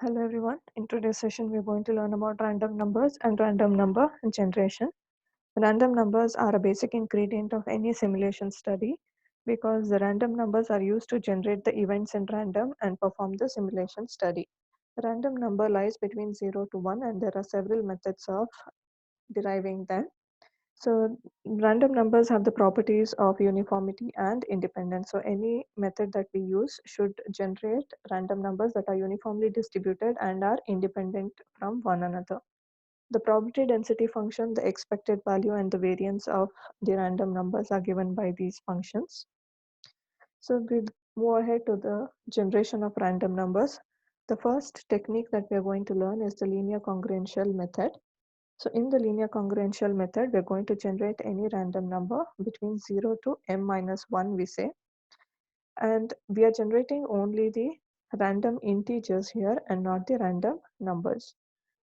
Hello everyone. In today's session, we're going to learn about random numbers and random number generation. Random numbers are a basic ingredient of any simulation study because the random numbers are used to generate the events in random and perform the simulation study. Random number lies between 0 to 1 and there are several methods of deriving them. So random numbers have the properties of uniformity and independence. So any method that we use should generate random numbers that are uniformly distributed and are independent from one another. The probability density function, the expected value and the variance of the random numbers are given by these functions. So we'll move ahead to the generation of random numbers. The first technique that we're going to learn is the linear congruential method. So in the linear congruential method, we're going to generate any random number between 0 to m minus 1, we say. And we are generating only the random integers here and not the random numbers.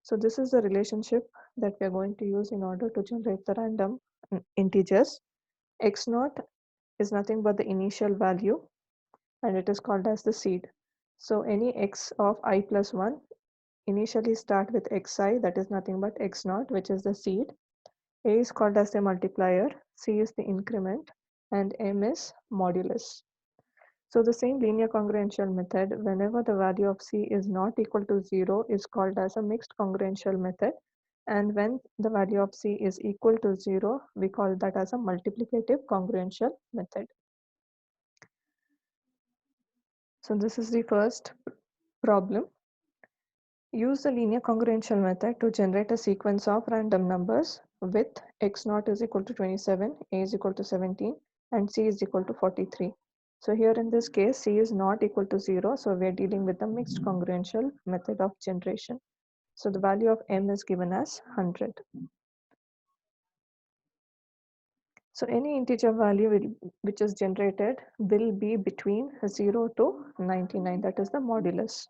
So this is the relationship that we're going to use in order to generate the random integers. X naught is nothing but the initial value and it is called as the seed. So any x of I plus 1 initially start with xi, that is nothing but x naught, which is the seed. A is called as the multiplier, C is the increment, and M is modulus. So the same linear congruential method, whenever the value of C is not equal to 0, is called as a mixed congruential method. And when the value of C is equal to 0, we call that as a multiplicative congruential method. So this is the first problem. Use the linear congruential method to generate a sequence of random numbers with x naught is equal to 27, a is equal to 17, and c is equal to 43. So here in this case, c is not equal to 0, so we are dealing with the mixed congruential method of generation. So the value of m is given as 100. So any integer value which is generated will be between 0 to 99, that is the modulus.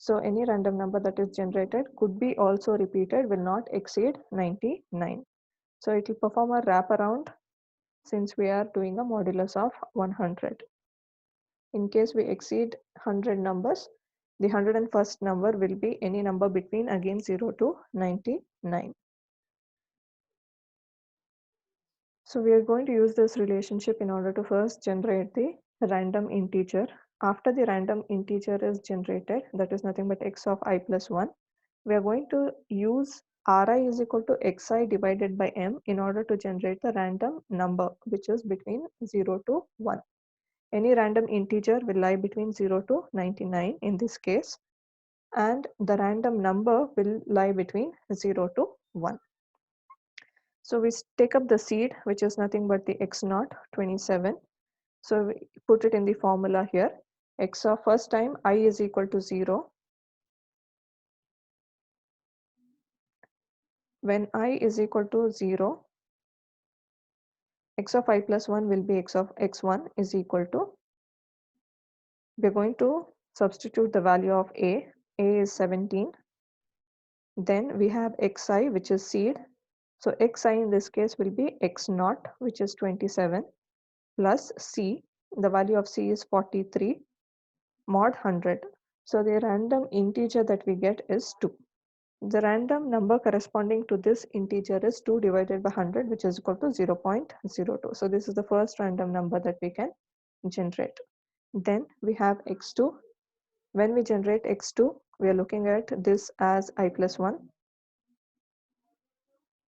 So any random number that is generated could be also repeated, will not exceed 99. So it will perform a wraparound since we are doing a modulus of 100. In case we exceed 100 numbers, the 101st number will be any number between again 0 to 99. So we are going to use this relationship in order to first generate the random integer. After the random integer is generated, that is nothing but x of I plus 1, we are going to use Ri is equal to xi divided by m in order to generate the random number which is between 0 to 1. Any random integer will lie between 0 to 99 in this case, and the random number will lie between 0 to 1. So we take up the seed, which is nothing but the x naught 27. So we put it in the formula here. X of first time I is equal to 0. When I is equal to 0, x of I plus 1 will be x of x1 is equal to, we're going to substitute the value of A. A is 17. Then we have xi, which is seed. So xi in this case will be x naught, which is 27, plus c. The value of c is 43 mod 100. So the random integer that we get is 2. The random number corresponding to this integer is 2 divided by 100, which is equal to 0.02. So this is the first random number that we can generate. Then we have x2. When we generate x2, we are looking at this as I plus 1.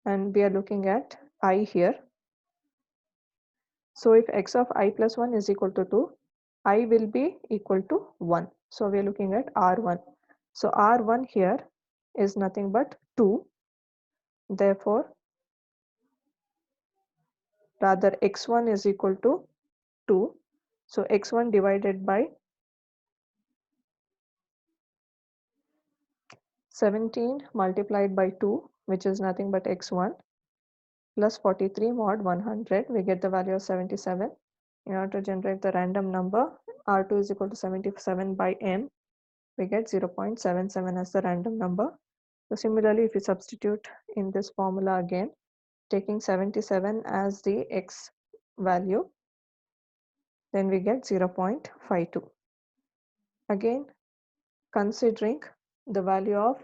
And we are looking at I here. So if x of I plus 1 is equal to 2, I will be equal to 1. So we are looking at R1. So R1 here is nothing but 2. Therefore, rather x1 is equal to 2. So x1 divided by 17 multiplied by 2, which is nothing but x1, plus 43 mod 100, we get the value of 77. In order to generate the random number, R2 is equal to 77 by m, we get 0.77 as the random number. So similarly, if you substitute in this formula again, taking 77 as the x value, then we get 0.52. Again, considering the value of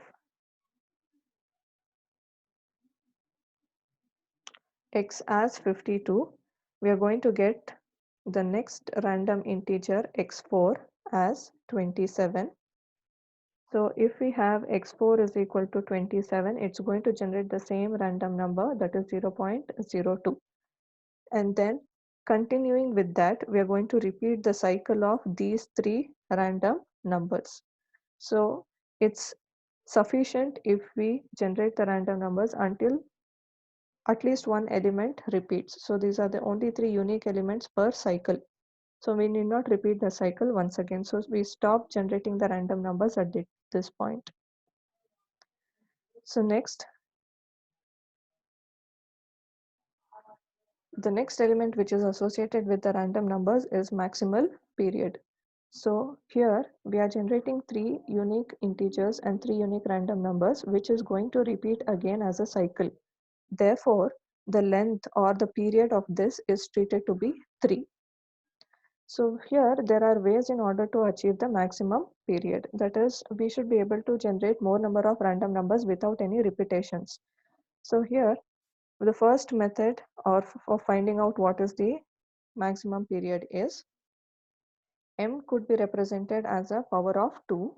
x as 52, we are going to get the next random integer x4 as 27. So if we have x4 is equal to 27, it's going to generate the same random number, that is 0.02. And then continuing with that, we are going to repeat the cycle of these three random numbers. So it's sufficient if we generate the random numbers until at least one element repeats. So these are the only three unique elements per cycle. So we need not repeat the cycle once again. So we stop generating the random numbers at this point. So next, the next element which is associated with the random numbers is maximal period. So here we are generating three unique integers and three unique random numbers, which is going to repeat again as a cycle. Therefore, the length or the period of this is treated to be 3. So here there are ways in order to achieve the maximum period. That is, we should be able to generate more number of random numbers without any repetitions. So here, the first method or for finding out what is the maximum period is m could be represented as a power of 2.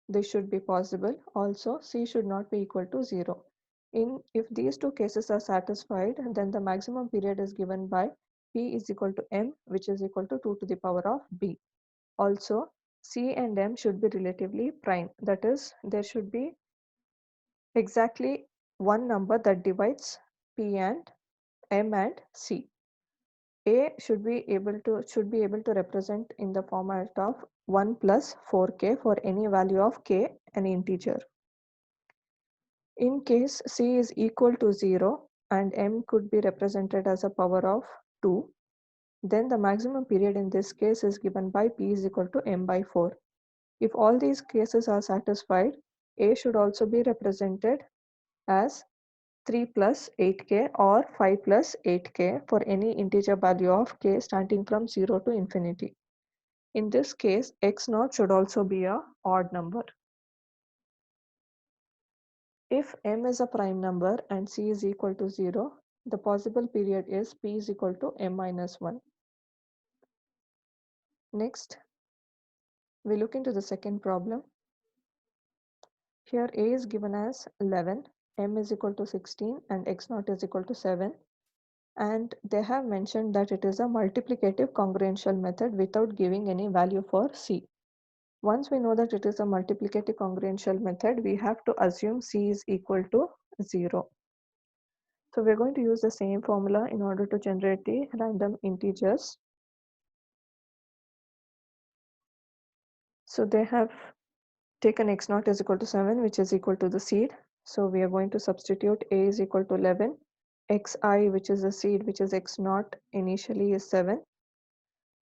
This should be possible. Also, c should not be equal to 0. If these two cases are satisfied, then the maximum period is given by p is equal to m, which is equal to 2 to the power of b. Also, c and m should be relatively prime. That is, there should be exactly one number that divides p and m and c. A should be able to represent in the format of 1 plus 4k for any value of k, an integer. In case c is equal to 0 and m could be represented as a power of 2, then the maximum period in this case is given by p is equal to m by 4. If all these cases are satisfied, a should also be represented as 3 plus 8k or 5 plus 8k for any integer value of k starting from 0 to infinity. In this case, x0 should also be a odd number. If m is a prime number and c is equal to 0, the possible period is p is equal to m minus 1. Next, we look into the second problem. Here a is given as 11, m is equal to 16 and x0 is equal to 7. And they have mentioned that it is a multiplicative congruential method without giving any value for c. Once we know that it is a multiplicative congruential method, we have to assume c is equal to 0. So we're going to use the same formula in order to generate the random integers. So they have taken x0 is equal to 7, which is equal to the seed. So we are going to substitute a is equal to 11, xi, which is the seed, which is x0 initially is 7.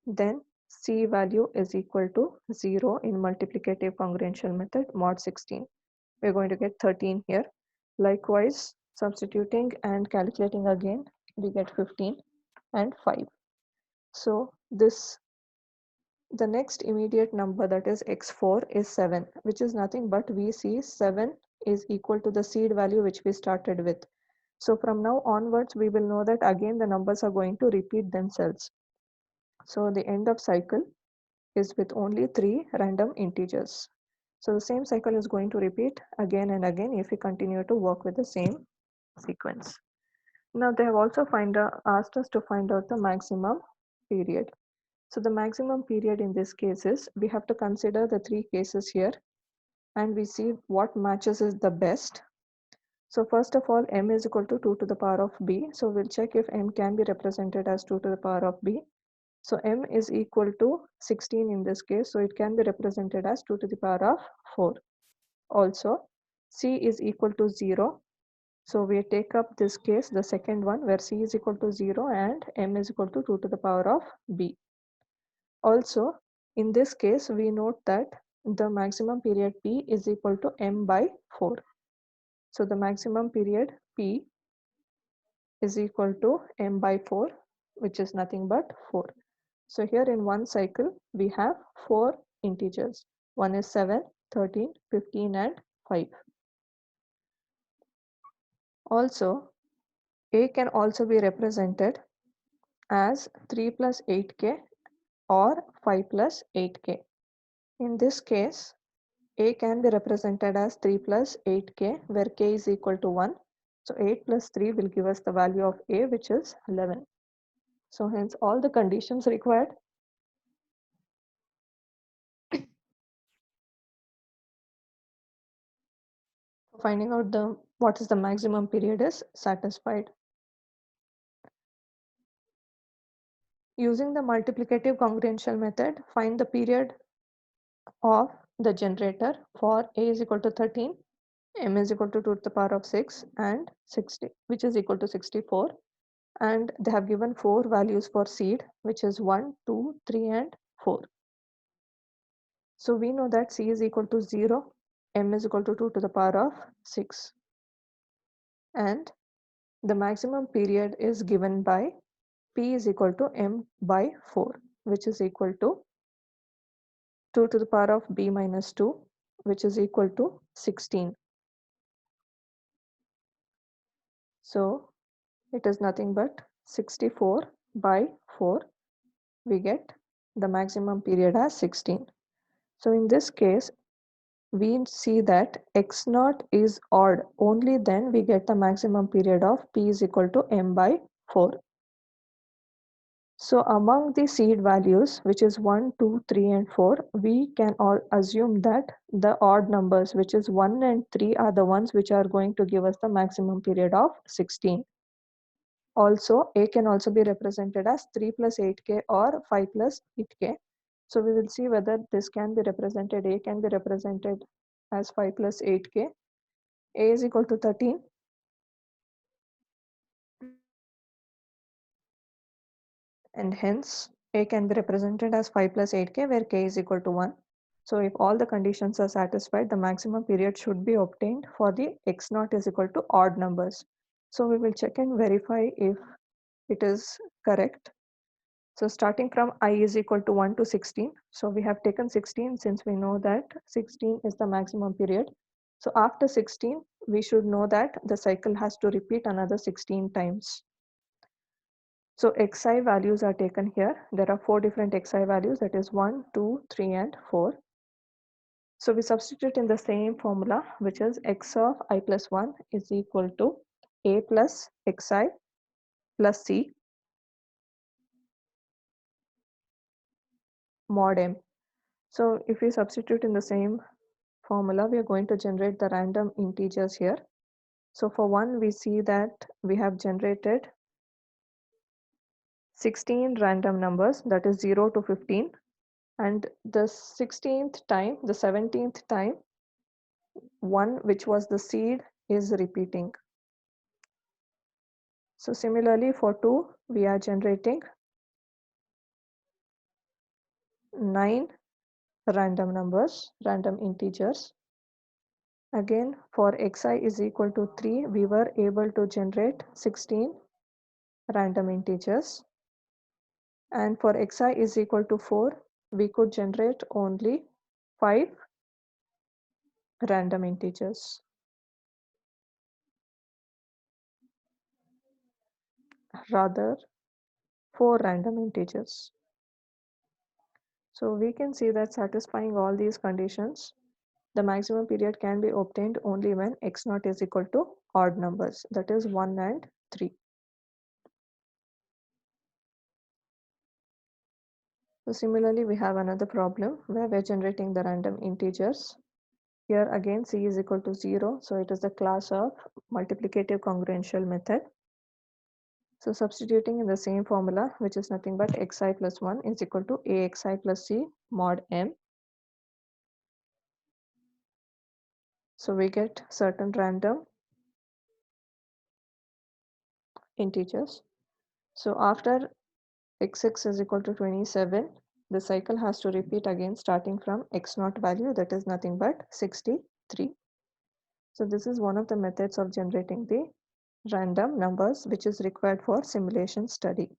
Then c value is equal to 0 in multiplicative congruential method mod 16. We're going to get 13 here. Likewise, substituting and calculating again, we get 15 and 5. So the next immediate number, that is x4, is 7, which is nothing but we see 7 is equal to the seed value which we started with. So from now onwards, we will know that again the numbers are going to repeat themselves. So the end of cycle is with only 3 random integers. So the same cycle is going to repeat again and again if we continue to work with the same sequence. Now they have also asked us to find out the maximum period. So the maximum period in this case is, we have to consider the 3 cases here and we see what matches is the best. So first of all, m is equal to 2 to the power of b. So we'll check if m can be represented as 2 to the power of b. So m is equal to 16 in this case, so it can be represented as 2 to the power of 4. Also, c is equal to 0. So we take up this case, the second one, where c is equal to 0 and m is equal to 2 to the power of b. Also, in this case, we note that the maximum period p is equal to m by 4. So the maximum period p is equal to m by 4, which is nothing but 4. So here in one cycle, we have 4 integers. One is 7, 13, 15 and 5. Also, A can also be represented as 3 plus 8k or 5 plus 8k. In this case, A can be represented as 3 plus 8k where k is equal to 1. So 8 plus 3 will give us the value of A, which is 11. So hence all the conditions required for finding out what is the maximum period is satisfied. Using the multiplicative congruential method, find the period of the generator for A is equal to 13, M is equal to 2 to the power of 6 and 60, which is equal to 64. And they have given 4 values for seed, which is 1, 2, 3 and 4. So we know that C is equal to 0, M is equal to 2 to the power of 6. And the maximum period is given by P is equal to M by 4, which is equal to 2 to the power of B minus 2, which is equal to 16. So it is nothing but 64 by 4. We get the maximum period as 16. So in this case, we see that x naught is odd. Only then we get the maximum period of P is equal to M by 4. So among the seed values, which is 1, 2, 3 and 4, we can all assume that the odd numbers, which is 1 and 3, are the ones which are going to give us the maximum period of 16. Also, A can also be represented as 3 plus 8k or 5 plus 8k. So we will see whether this can be represented. A can be represented as 5 plus 8k. A is equal to 13. And hence A can be represented as 5 plus 8k where k is equal to 1. So if all the conditions are satisfied, the maximum period should be obtained for the x naught is equal to odd numbers. So we will check and verify if it is correct. So starting from I is equal to 1 to 16. So we have taken 16 since we know that 16 is the maximum period. So after 16, we should know that the cycle has to repeat another 16 times. So xi values are taken here. There are 4 different xi values, that is 1, 2, 3 and 4. So we substitute in the same formula, which is x of I plus 1 is equal to A plus xi plus C mod m. So if we substitute in the same formula, we are going to generate the random integers here. So for 1, we see that we have generated 16 random numbers, that is 0 to 15. And the 16th time, the 17th time, 1 which was the seed is repeating. So similarly for 2, we are generating 9 random numbers, random integers. Again, for xi is equal to 3, we were able to generate 16 random integers. And for xi is equal to 4, we could generate only 5 random integers. Rather, 4 random integers. So we can see that satisfying all these conditions, the maximum period can be obtained only when x naught is equal to odd numbers, that is 1 and 3. So similarly, we have another problem where we're generating the random integers. Here again, C is equal to 0. So it is the class of multiplicative congruential method. So substituting in the same formula, which is nothing but xi plus 1 is equal to axi plus c mod m. So we get certain random integers. So after xx is equal to 27, the cycle has to repeat again starting from x naught value, that is nothing but 63. So this is one of the methods of generating the random numbers which is required for simulation study.